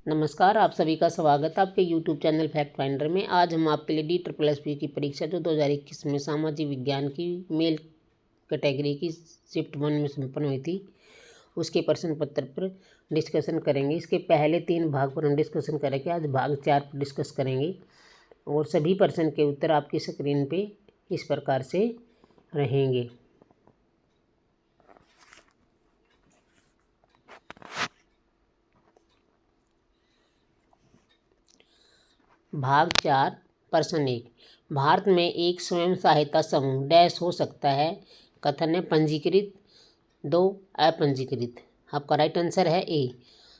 नमस्कार, आप सभी का स्वागत है आपके यूट्यूब चैनल फैक्ट फाइंडर में। आज हम आपके लिए DSSS की परीक्षा जो 2021 में सामाजिक विज्ञान की मेल कैटेगरी की शिफ्ट 1 में संपन्न हुई थी, उसके प्रश्न पत्र पर डिस्कशन करेंगे। इसके पहले 3 भाग पर हम डिस्कशन करेंगे, आज भाग 4 पर डिस्कस करेंगे और सभी प्रश्न के उत्तर आपकी स्क्रीन पे इस प्रकार से रहेंगे। भाग 4 प्रश्न 1, भारत में एक स्वयं सहायता समूह डैश हो सकता है? कथन है पंजीकृत, 2 अपंजीकृत। आपका राइट आंसर है ए।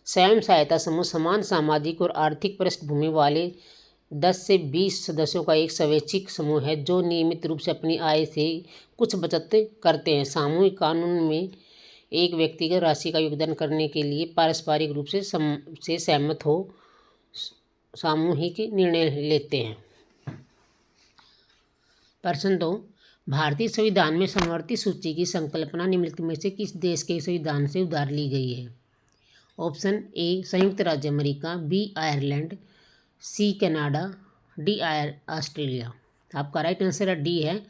स्वयं सहायता समूह समान सामाजिक और आर्थिक पृष्ठभूमि वाले 10 से 20 सदस्यों का एक स्वैच्छिक समूह है जो नियमित रूप से अपनी आय से कुछ बचत करते हैं। सामूहिक कानून में एक व्यक्तिगत राशि का योगदान करने के लिए पारस्परिक रूप से सहमत हो सामूहिक निर्णय लेते हैं। प्रश्न 2, भारतीय संविधान में समवर्ती सूची की संकल्पना निम्नलिखित में से किस देश के संविधान से उधार ली गई है? ऑप्शन ए संयुक्त राज्य America, B Ireland, C Canada, D Australia. आपका राइट आंसर है डी है।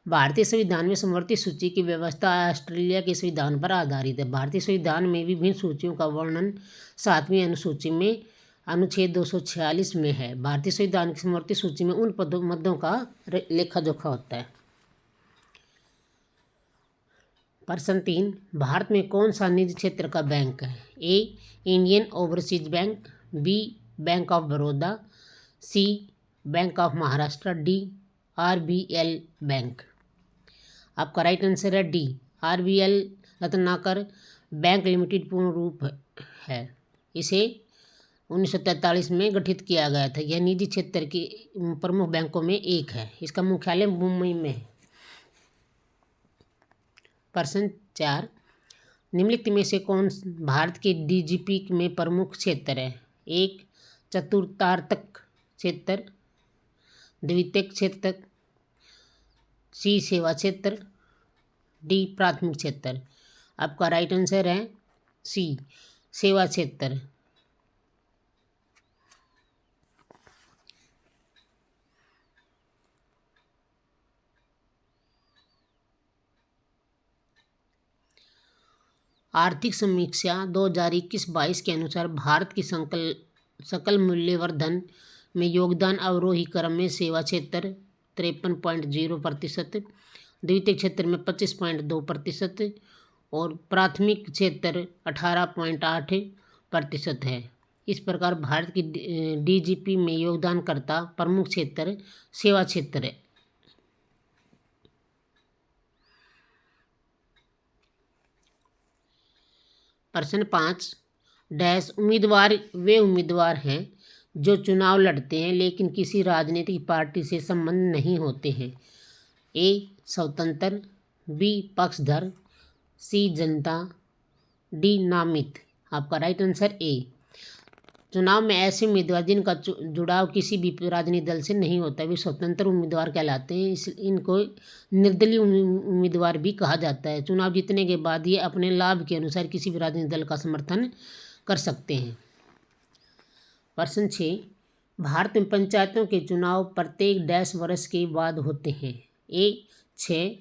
भारतीय संविधान में समवर्ती सूची की व्यवस्था ऑस्ट्रेलिया के संविधान पर आधारित है। भारतीय संविधान में विभिन्न सूचियों का वर्णन 7वीं अनुसूची में अनुच्छेद 246 में है। भारतीय संविधान की समवर्ती सूची में उन मदों का लेखा जोखा होता है। प्रश्न 3, भारत में कौन सा निजी क्षेत्र का बैंक है? A Indian Overseas Bank, B Bank of Baroda, C Bank of Maharashtra, D RBL bank. आपका राइट आंसर है D RBL Ratnakar bank limited पूर्ण रूप है। इसे 1943 में गठित किया गया था। यह निजी क्षेत्र के प्रमुख बैंकों में एक है। इसका मुख्यालय मुंबई में है। प्रश्न 4, निम्नलिखित में से कौन भारत के DGP में प्रमुख क्षेत्र है? एक चतुर्थार्थिक क्षेत्र, द्वितीयक क्षेत्र, सी सेवा क्षेत्र, डी प्राथमिक क्षेत्र। आपका राइट आंसर है सी सेवा क्षेत्र। आर्थिक समीक्षा 2021-22 के अनुसार भारत की सकल मूल्यवर्धन में योगदान अवरोही क्रम में सेवा क्षेत्र 53.0%, द्वितीय क्षेत्र में 25.2% और प्राथमिक क्षेत्र 18.8% है। इस प्रकार भारत की DGP में योगदानकर्ता प्रमुख क्षेत्र सेवा क्षेत्र है। प्रश्न 5, डैश उम्मीदवार वे उम्मीदवार हैं जो चुनाव लड़ते हैं लेकिन किसी राजनीतिक पार्टी से संबंध नहीं होते हैं। ए स्वतंत्र, बी पक्षधर, सी जनता, डी नामित। आपका राइट आंसर ए। चुनाव में ऐसे उम्मीदवार जिनका जुड़ाव किसी भी राजनीतिक दल से नहीं होता वे स्वतंत्र उम्मीदवार कहलाते हैं। इनको निर्दलीय उम्मीदवार भी कहा जाता है। चुनाव जीतने के बाद ये अपने लाभ के अनुसार किसी भी राजनीतिक दल का समर्थन कर सकते हैं। प्रश्न 6, भारत में पंचायतों के चुनाव प्रत्येक डैश वर्ष के बाद होते हैं। ए 6,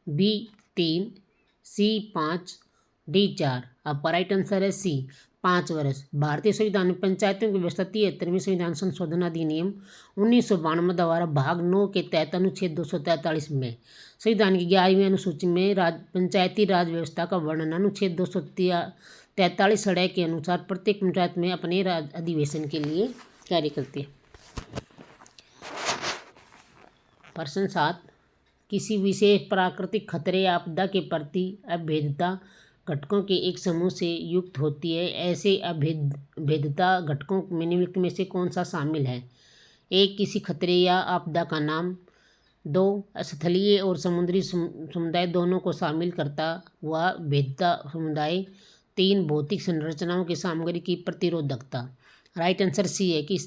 बी 3, सी 5, डी 4। आपका राइट आंसर है सी 5 वर्ष। भारतीय संविधान में पंचायतों की व्यवस्था 73वें संविधान संशोधन अधिनियम 1992 द्वारा भाग 9 के तहत अनुच्छेद 243 में, संविधान की 11वीं अनुसूची में पंचायती राज व्यवस्था का वर्णन अनुच्छेद 243 षडय के अनुसार प्रत्येक पंचायत में अपने अधिवेशन के लिए कार्य करती है। प्रश्न 7, किसी विशेष प्राकृतिक खतरे या आपदा के प्रति अभेद्यता घटकों के एक समूह से युक्त होती है। ऐसे अभेद्यता घटकों में निम्नलिखित में से कौन सा शामिल है? एक किसी खतरे या आपदा का नाम, 2 स्थलीय और समुद्री समुदाय दोनों को शामिल करता हुआ भेद्यता समुदाय, 3 भौतिक संरचनाओं की सामग्री की प्रतिरोधकता। राइट आंसर सी है कि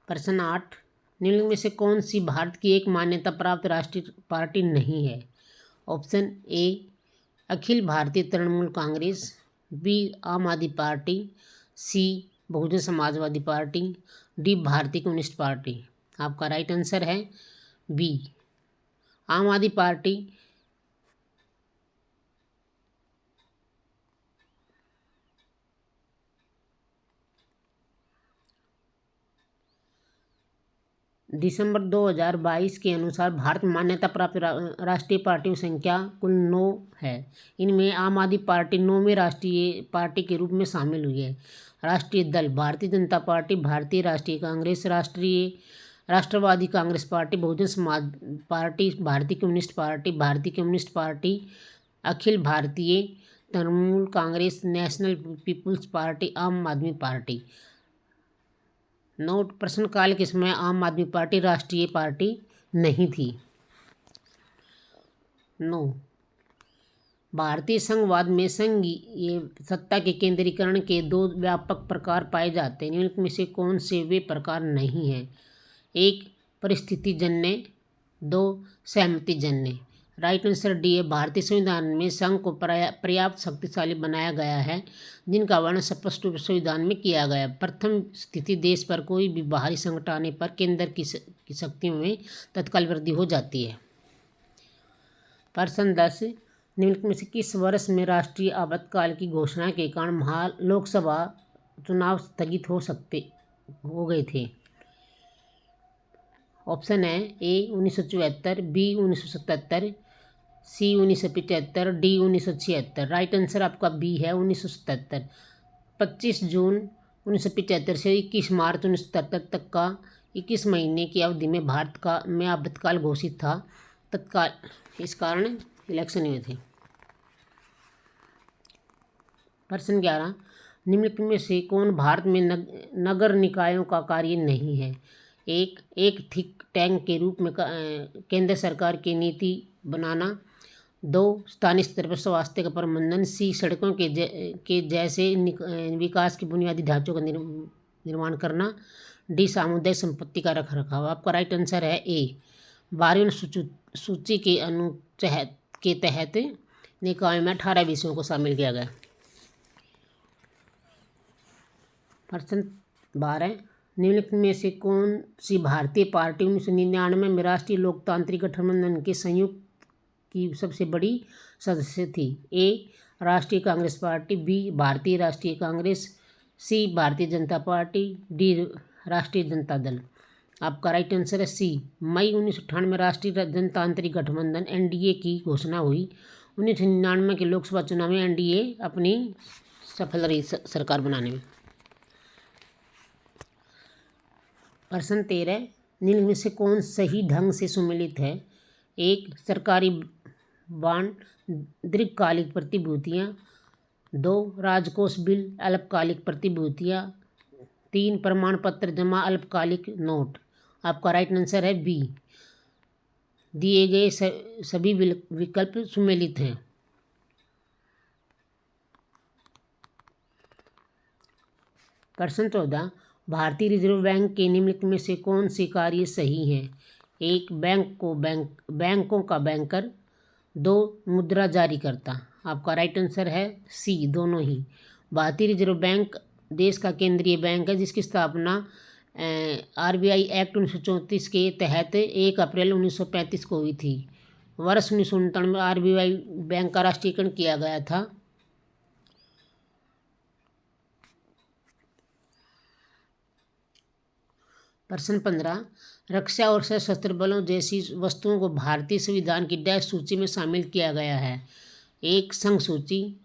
प्रश्न 8, निम्नलिखित में से कौन सी भारत की एक मान्यता प्राप्त राष्ट्रीय पार्टी नहीं है? ऑप्शन ए अखिल भारतीय तृणमूल कांग्रेस, बी आम आदमी पार्टी, सी बहुजन समाजवादी पार्टी, डी भारतीय कम्युनिस्ट पार्टी। आपका राइट आंसर है बी आम आदमी पार्टी। दिसंबर 2022 के अनुसार भारत में मान्यता प्राप्त राष्ट्रीय पार्टियों की संख्या कुल 9 है। इनमें आम आदमी पार्टी 9वीं राष्ट्रीय पार्टी के रूप में शामिल हुई है। राष्ट्रीय दल भारतीय जनता पार्टी, भारतीय राष्ट्रीय कांग्रेस, राष्ट्रवादी Congress party, Bahujan Samaj party, भारतीय कम्युनिस्ट पार्टी, अखिल भारतीय Trinamool Congress, national people's party, Aam Aadmi party. Note, प्रश्नकाल के समय आम आदमी पार्टी राष्ट्रीय पार्टी नहीं थी। 9, भारतीय संघवाद में संघीय सत्ता के केंद्रीकरण के 2 व्यापक प्रकार पाए जाते हैं। इनमें से कौन से वे प्रकार नहीं हैं? 1 परिस्थितिजन्य, 2 सहमतिजन्य। राइट आंसर डी है। भारतीय संविधान में संघ को पर्याप्त शक्तिशाली बनाया गया है, जिनका वर्णन स्पष्ट रूप से संविधान में किया गया है। प्रथम स्थिति, देश पर कोई भी बाहरी संकट आने पर केंद्र की शक्तियों में तत्काल वृद्धि हो जाती है। प्रश्न 10, निम्नलिखित में से किस वर्ष में राष्ट्रीय आपातकाल की घोषणा के कारण लोकसभा चुनाव स्थगित हो गए थे? ऑप्शन है ए 1974, बी 1977, सी 1975, डी 1976। राइट आंसर आपका बी है 1977। 25 जून 1975 से 21 मार्च 1977 तक का 21 महीने की अवधि में भारत में आपातकाल घोषित था। तत्काल इस कारण इलेक्शन हुए थे। प्रश्न 11, निम्नलिखित में से कौन भारत में नगर निकायों का कार्य नहीं है? एक थिंक टैंक के रूप में केंद्र सरकार की नीति बनाना, 2 स्थानीय स्तर पर स्वास्थ्य का प्रबंधन, सी सड़कों के जैसे विकास के बुनियादी ढांचों का निर्माण करना, डी सामुदायिक संपत्ति का रखरखाव। आपका राइट आंसर है ए 12वीं सूची के तहत निकाय में 18 विषयों को शामिल किया गया। प्रश्न 12, निम्नलिखित में से कौन सी भारतीय पार्टी 1999 में राष्ट्रीय लोकतांत्रिक गठबंधन के संयुक्त की सबसे बड़ी सदस्य थी? ए राष्ट्रीय कांग्रेस पार्टी, बी भारतीय राष्ट्रीय कांग्रेस, सी भारतीय जनता पार्टी, डी राष्ट्रीय जनता दल। आपका राइट आंसर है सी। मई 1998 में राष्ट्रीय जनतांत्रिक गठबंधन एनडीए की घोषणा हुई। 1999 के लोकसभा चुनाव में एनडीए अपनी सफल रही सरकार बनाने में। प्रश्न 13, निम्न में से कौन सही ढंग से सुमेलित है? 1 सरकारी बॉन्ड दीर्घकालिक प्रतिभूतियाँ, 2 राजकोष बिल अल्पकालिक प्रतिभूतियाँ, 3 प्रमाण पत्र जमा अल्पकालिक नोट। आपका राइट आंसर है बी। दिए गए सभी विकल्प सुमेलित हैं। प्रश्न 14, भारतीय रिजर्व बैंक के निम्नलिखित में से कौन से कार्य सही हैं? 1 बैंकों का बैंकर, 2 मुद्रा जारी करता। आपका राइट आंसर है सी, दोनों ही। भारतीय रिजर्व बैंक देश का केंद्रीय बैंक है, जिसकी स्थापना आरबीआई एक्ट 1934 के तहत 1 अप्रैल 1935 को हुई थी। वर्ष 1999 में आरबीआई बैंक का राष्ट्रीयकरण किया गया था। प्रश्न 15, रक्षा और सशस्त्र बलों जैसी वस्तुओं को भारतीय संविधान की डैश सूची में शामिल किया गया है? 1 संघ सूची,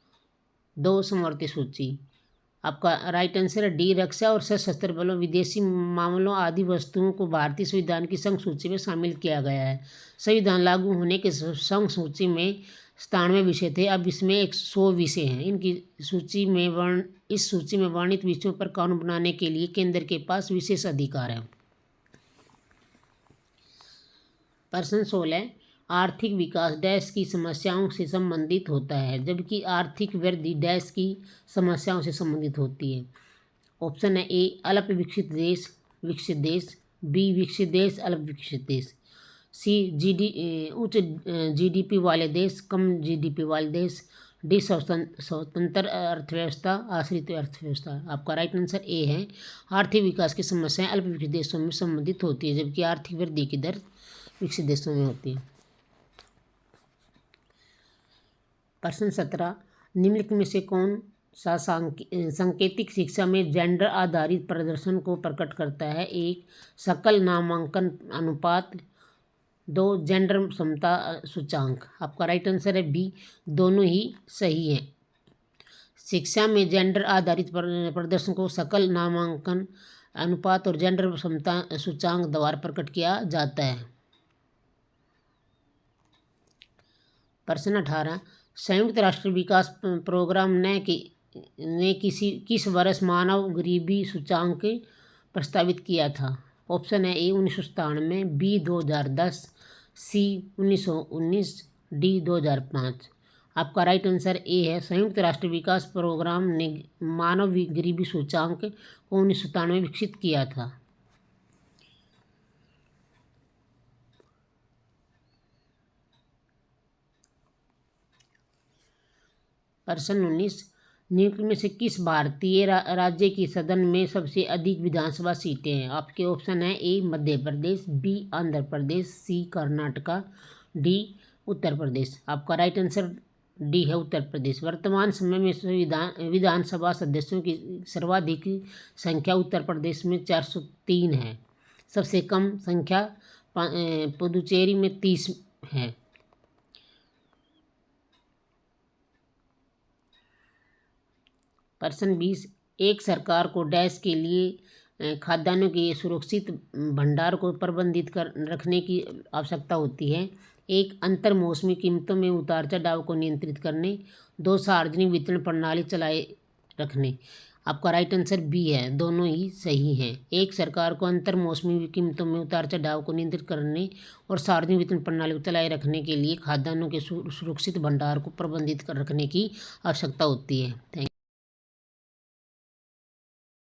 2 समवर्ती सूची। आपका राइट आंसर है डी रक्षा और सशस्त्र बलों, विदेशी मामलों आदि वस्तुओं को भारतीय संविधान की संघ सूची में शामिल किया गया है। संविधान लागू होने के संघ सूची में 97 विषय थे, अब इसमें 100 विषय हैं। इस सूची में वर्णित विषयों पर कानून बनाने के लिए केंद्र के पास विशेष अधिकार है। प्रश्न 16, आर्थिक विकास डैश की समस्याओं से संबंधित होता है, जबकि आर्थिक वृद्धि डैश की समस्याओं से संबंधित होती है। ऑप्शन है ए अल्प विकसित देश विकसित देश, बी विकसित देश अल्प विकसित देश, सी उच्च जीडीपी वाले देश कम जीडीपी वाले देश, डी स्वतंत्र अर्थव्यवस्था, आश्रित अर्थव्यवस्था। आपका राइट आंसर ए है। आर्थिक विकास की समस्याएं अल्प विकसित देशों में संबंधित होती है, जबकि आर्थिक वृद्धि की दर विकसित देशों में होती है। प्रश्न 17, निम्नलिखित में से कौन सा सांकेतिक शिक्षा में जेंडर आधारित प्रदर्शन को प्रकट करता है? 1, सकल नामांकन अनुपात। 2, जेंडर समता सूचांक। आपका राइट आंसर है बी, दोनों ही सही हैं। शिक्षा में जेंडर आधारित प्रदर्शन को सकल नामांकन अनुपात और जेंडर समता सूचांक द्वारा प्रकट किया जाता है। प्रश्न 18, संयुक्त राष्ट्र विकास प्रोग्राम ने किस वर्ष मानव गरीबी सूचांक प्रस्तावित किया था? ऑप्शन है ए 1997, बी 2010, सी 1919, डी 2005। आपका राइट आंसर ए है। संयुक्त राष्ट्र विकास प्रोग्राम ने मानव गरीबी सूचांक को 1997 में विकसित किया था। प्रश्न 19, निम्नलिखित में से किस भारतीय राज्य की सदन में सबसे अधिक विधानसभा सीटें हैं? आपके ऑप्शन है ए मध्य प्रदेश, बी आंध्र प्रदेश, सी कर्नाटका, डी उत्तर प्रदेश। आपका राइट आंसर डी है उत्तर प्रदेश। वर्तमान समय में विधानसभा सदस्यों की सर्वाधिक संख्या उत्तर प्रदेश में 403 है। सबसे कम संख्या पुदुचेरी में 30 है। प्रश्न 20, एक सरकार को डैश के लिए खाद्यान्नों के सुरक्षित भंडार को प्रबंधित रखने की आवश्यकता होती है? 1, अंतर मौसमी कीमतों में उतार चढ़ाव को नियंत्रित करने। 2, सार्वजनिक वितरण प्रणाली चलाए रखने। आपका राइट आंसर बी है, दोनों ही सही हैं। एक सरकार को अंतर मौसमी कीमतों में उतार चढ़ाव को नियंत्रित करने और सार्वजनिक वितरण प्रणाली को चलाए रखने के लिए खाद्यान्नों के सुरक्षित भंडार को प्रबंधित कर रखने की आवश्यकता होती है। थैंक